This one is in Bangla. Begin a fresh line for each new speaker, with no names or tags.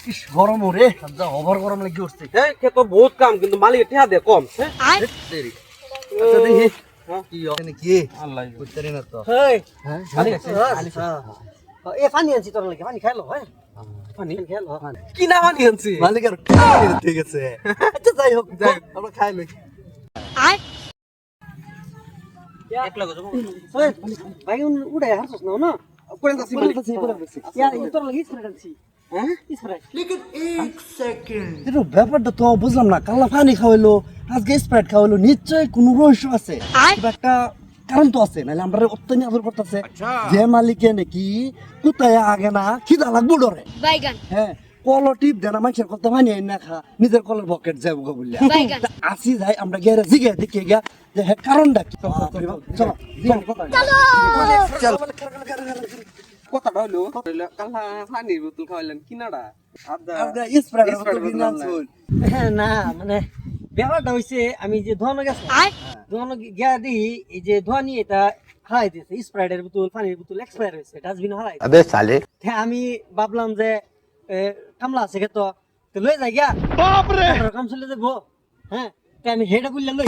ইস গরম রে যা ওভার গরম লাগি উঠছে
হ্যাঁ কে তো বহুত কাম কিন্তু মালিক ঠেয়া দে কম হ্যাঁ
দেরি আচ্ছা দেখি কি এখানে কি
আল্লাহ
বুঝতে না তো
হেই
হ্যাঁ
এ পানি আনছি তোর লাগে পানি খাইলো হ্যাঁ পানি খেলো
কি না মানি আনছি
মালিক আর ঠিক আছে আচ্ছা যাই হোক আমরা খাই লই
এক লাগে যাবো
ওই ভাই উড়ে হারছস না না
কোন যাচ্ছি মালিক
ইয়া তোর লাগে স্প্রে আনছি
হ্যাঁ
স্প্রে
কিন্তু ব্যাপারটা তো বুঝলাম না কাল্লা পানি খাওয়াইলো আজকে স্প্রাইট খাওয়াইলো নিশ্চয়ই কোনো রহস্য আছে কিবা একটা কারণ তো আছে নাহলে আমরা অত্যন্ত আদর করতেছে যে মালিকে নাকি কোথায় আগে না খিদা লাগবো ডরে
বাইগান
হ্যাঁ কল টিপ দেনা মানুষের কথা মানি না খা নিজের কলের পকেট যাবো গো বললে
বাইগান
আসি যাই আমরা গেরে জিগে দেখে গিয়া যে হ্যাঁ কারণটা কি চলো চলো
কথাটা হলো কাল্লা পানির বোতল খাওয়াইলেন কিনাডা
আমরা স্প্রাইটের কথা কিনা চল
হ্যাঁ না মানে ব্যাপারটা হইছে আমি যে ধোয়ানো গেছে ধোয়ানো গিয়া দিই এই যে ধোয়া নিয়ে এটা হারাই দিয়েছে স্প্রাইটের বোতল পানির বোতল এক্সপায়ার হয়েছে ডাস্টবিন হারাই
अबे साले
হ্যাঁ আমি ভাবলাম যে কামলা আছে তো লই যাই গিয়া বাপ রে কাম চলে যাবো হ্যাঁ আমি হেডা বললে লই